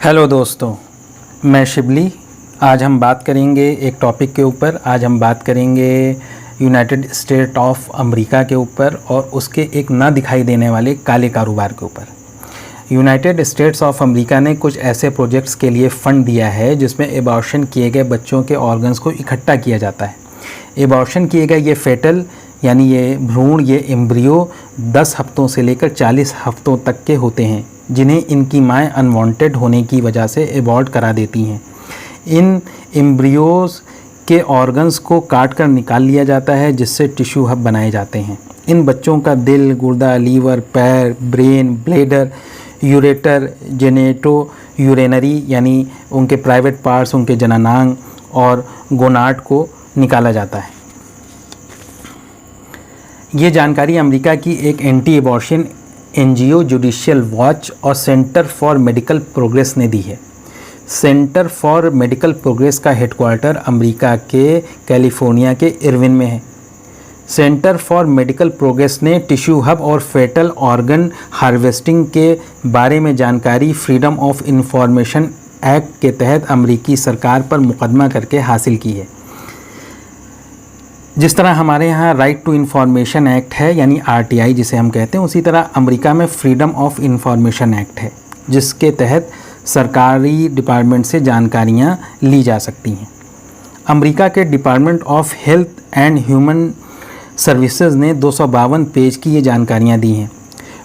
Hello दोस्तों, मैं शिबली। आज हम बात करेंगे एक टॉपिक के ऊपर। आज हम बात करेंगे यूनाइटेड स्टेट ऑफ अमेरिका के ऊपर और उसके एक ना दिखाई देने वाले काले कारोबार के ऊपर। यूनाइटेड स्टेट्स ऑफ अमेरिका ने कुछ ऐसे प्रोजेक्ट्स के लिए फ़ंड दिया है जिसमें एबॉर्शन किए गए बच्चों के ऑर्गन्स को इकट्ठा किया जाता है। एबॉर्शन किए गए ये फेटल यानी ये भ्रूण, ये एम्ब्रियो 10 हफ्तों से लेकर 40 हफ्तों तक के होते हैं, जिन्हें इनकी माएँ अनवांटेड होने की वजह से एबॉर्ट करा देती हैं। इन एम्ब्रियोज़ के ऑर्गन्स को काट कर निकाल लिया जाता है, जिससे टिश्यू हब बनाए जाते हैं। इन बच्चों का दिल, गुर्दा, लीवर, पैर, brain, bladder, ureter, genito urinary यानी उनके प्राइवेट पार्ट्स, उनके जननांग और गोनाड को निकाला जाता है। ये जानकारी अमेरिका की एक anti abortion NGO judicial watch और सेंटर फॉर मेडिकल प्रोग्रेस ने दी है। सेंटर फॉर मेडिकल प्रोग्रेस का हेडक्वार्टर अमेरिका के कैलिफोर्निया के इरविन में है। सेंटर फॉर मेडिकल प्रोग्रेस ने टिश्यू हब और फेटल ऑर्गन हार्वेस्टिंग के बारे में जानकारी फ्रीडम ऑफ इंफॉर्मेशन एक्ट के तहत अमेरिकी सरकार पर मुकदमा करके हासिल की है। जिस तरह हमारे यहाँ राइट टू इंफॉर्मेशन एक्ट है यानी आरटीआई जिसे हम कहते हैं, उसी तरह अमेरिका में फ्रीडम ऑफ इंफॉर्मेशन एक्ट है, जिसके तहत सरकारी डिपार्टमेंट से जानकारियाँ ली जा सकती हैं। अमेरिका के department of health and human services ने 252 पेज की ये जानकारियाँ दी हैं।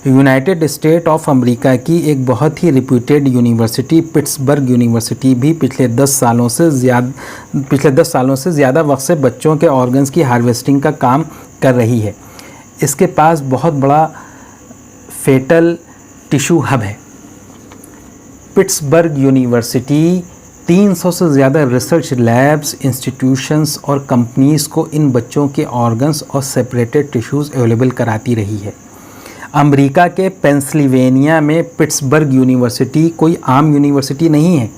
यूनाइटेड स्टेट ऑफ अमेरिका की एक बहुत ही रिप्यूटेड यूनिवर्सिटी पिट्सबर्ग यूनिवर्सिटी भी पिछले 10 सालों से ज़्यादा वक्त से बच्चों के ऑर्गन्स की हार्वेस्टिंग का काम कर रही है। इसके पास बहुत बड़ा फेटल टिश्यू हब है। पिट्सबर्ग यूनिवर्सिटी 300 से ज़्यादा रिसर्च लैब्स, इंस्टीट्यूशंस और कंपनीज़ को इन बच्चों के ऑर्गन्स और सेपरेटेड टिश्यूज़ अवेलेबल कराती रही है। अमेरिका के पेंसिल्वेनिया में पिट्सबर्ग यूनिवर्सिटी कोई आम यूनिवर्सिटी नहीं है।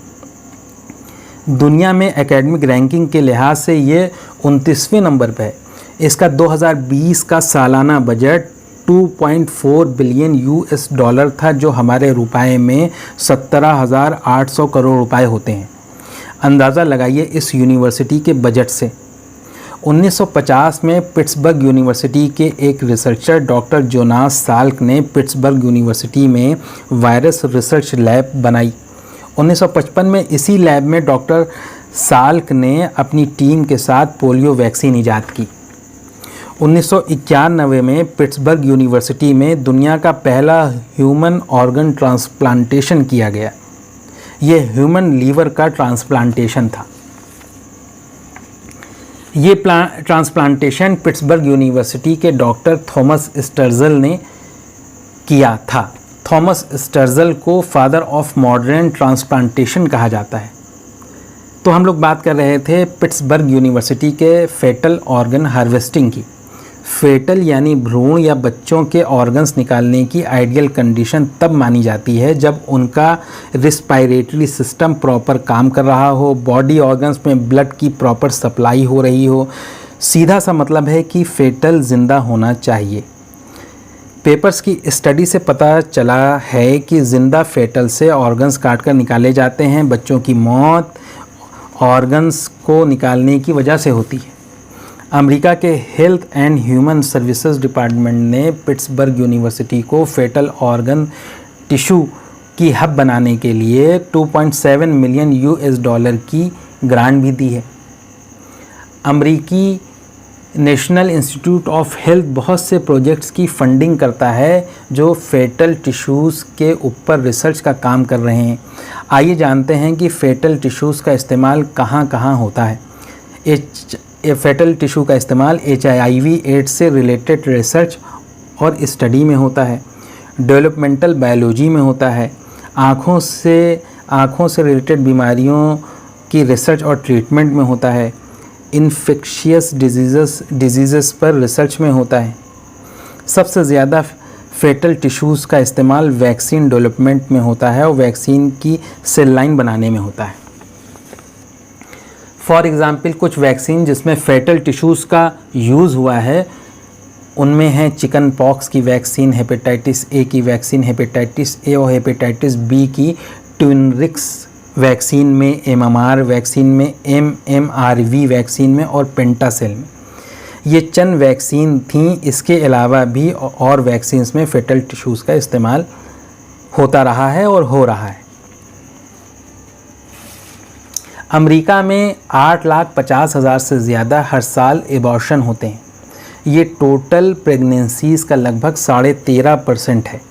दुनिया में एकेडमिक रैंकिंग के लिहाज से ये 29वें नंबर पर है। इसका 2020 का सालाना बजट 2.4 बिलियन यूएस डॉलर था, जो हमारे रुपए में 17,800 करोड़ रुपए होते हैं। अंदाज़ा लगाइए इस यूनिवर्सिटी के बजट से। 1950 में पिट्सबर्ग यूनिवर्सिटी के एक रिसर्चर डॉक्टर जोनास साल्क ने पिट्सबर्ग यूनिवर्सिटी में वायरस रिसर्च लैब बनाई। 1955 में इसी लैब में डॉक्टर साल्क ने अपनी टीम के साथ पोलियो वैक्सीन ईजाद की। 1991 में पिट्सबर्ग यूनिवर्सिटी में दुनिया का पहला ह्यूमन ऑर्गन ट्रांसप्लांटेशन किया गया। ये ह्यूमन लीवर का ट्रांसप्लांटेशन था। ये ट्रांसप्लांटेशन पिट्सबर्ग यूनिवर्सिटी के डॉक्टर थॉमस स्टर्जल ने किया था। थॉमस स्टर्जल को फादर ऑफ मॉडर्न ट्रांसप्लांटेशन कहा जाता है। तो हम लोग बात कर रहे थे पिट्सबर्ग यूनिवर्सिटी के फेटल ऑर्गन हार्वेस्टिंग की। फेटल यानी भ्रूण या बच्चों के ऑर्गन्स निकालने की आइडियल कंडीशन तब मानी जाती है जब उनका रिस्पायरेटरी सिस्टम प्रॉपर काम कर रहा हो, बॉडी ऑर्गन्स में ब्लड की प्रॉपर सप्लाई हो रही हो। सीधा सा मतलब है कि फेटल जिंदा होना चाहिए। पेपर्स की स्टडी से पता चला है कि जिंदा फेटल से ऑर्गन्स काट कर निकाले जाते हैं। बच्चों की मौत ऑर्गन्स को निकालने की वजह से होती है। अमेरिका के health and human services department ने पिट्सबर्ग यूनिवर्सिटी को फेटल ऑर्गन टिश्यू की हब बनाने के लिए 2.7 मिलियन यूएस डॉलर की ग्रांट भी दी है। अमेरिकी नेशनल इंस्टीट्यूट ऑफ हेल्थ बहुत से प्रोजेक्ट्स की फंडिंग करता है जो फेटल टिश्यूज़ के ऊपर रिसर्च का काम कर रहे हैं। आइए जानते हैं कि फेटल टिश्यूज़ का इस्तेमाल कहाँ कहाँ होता है। फेटल टिश्यू का इस्तेमाल HIV एड्स से रिलेटेड रिसर्च और स्टडी में होता है, डेवलपमेंटल बायोलॉजी में होता है, आँखों से रिलेटेड बीमारियों की रिसर्च और ट्रीटमेंट में होता है, इन्फेक्शियस डिजीज़ पर रिसर्च में होता है। सबसे ज़्यादा फेटल टिश्यूज़ का इस्तेमाल वैक्सीन डेवलपमेंट में होता है और वैक्सीन की सेल लाइन बनाने में होता है। फॉर एग्ज़ाम्पल कुछ वैक्सीन जिसमें फेटल टिश्यूज़ का यूज़ हुआ है उनमें हैं चिकन पॉक्स की वैक्सीन, हेपेटाइटिस ए की वैक्सीन, हेपेटाइटिस ए और हेपेटाइटिस बी की ट्विनरिक्स वैक्सीन में, MMR वैक्सीन में, MMRV वैक्सीन में और पेंटासेल में। ये चंद वैक्सीन थीं। इसके अलावा भी और वैक्सीन्स में फेटल टिश्यूज़ का इस्तेमाल होता रहा है और हो रहा है। अमेरिका में 8,50,000 से ज़्यादा हर साल एबॉर्शन होते हैं। ये टोटल प्रेगनेंसीज़ का लगभग 13.5% है।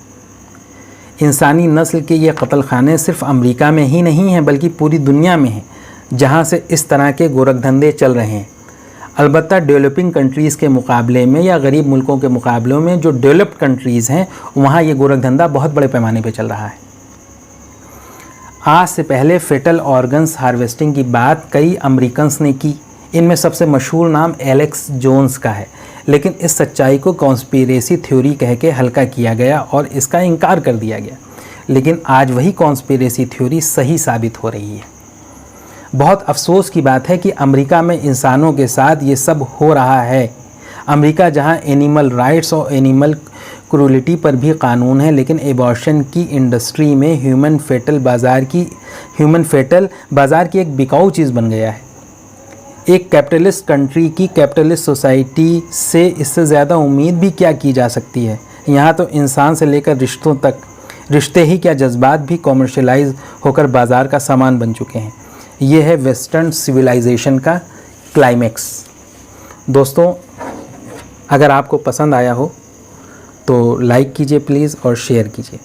इंसानी नस्ल के ये कत्ल खाने सिर्फ अमेरिका में ही नहीं हैं बल्कि पूरी दुनिया में हैं, जहाँ से इस तरह के गोरखधंधे चल रहे हैं। अलबत्ता डेवलपिंग कंट्रीज़ के मुकाबले में या गरीब मुल्कों के मुकाबले में जो डेवलप्ड कंट्रीज़ हैं वहाँ ये गोरखधंधा बहुत बड़े पैमाने पे चल रहा है। आज से पहले फेटल ऑर्गन्स हार्वेस्टिंग की बात कई अमेरिकन्स ने की। इनमें सबसे मशहूर नाम एलेक्स जोन्स का है, लेकिन इस सच्चाई को कॉन्स्पिरेसी थ्योरी कह के हल्का किया गया और इसका इनकार कर दिया गया। लेकिन आज वही कॉन्स्पिरेसी थ्योरी सही साबित हो रही है। बहुत अफसोस की बात है कि अमेरिका में इंसानों के साथ ये सब हो रहा है। अमेरिका जहां एनिमल राइट्स और एनिमल क्रूलिटी पर भी कानून है, लेकिन एबॉर्शन की इंडस्ट्री में ह्यूमन फेटल बाज़ार की एक बिकाऊ चीज़ बन गया है। एक कैपिटलिस्ट कंट्री की कैपिटलिस्ट सोसाइटी से इससे ज़्यादा उम्मीद भी क्या की जा सकती है। यहाँ तो इंसान से लेकर रिश्तों तक, रिश्ते ही क्या जज्बात भी कॉमर्शलाइज होकर बाज़ार का सामान बन चुके हैं। ये है वेस्टर्न सिविलाइजेशन का क्लाइमेक्स। दोस्तों, अगर आपको पसंद आया हो तो लाइक कीजिए प्लीज़ और शेयर कीजिए।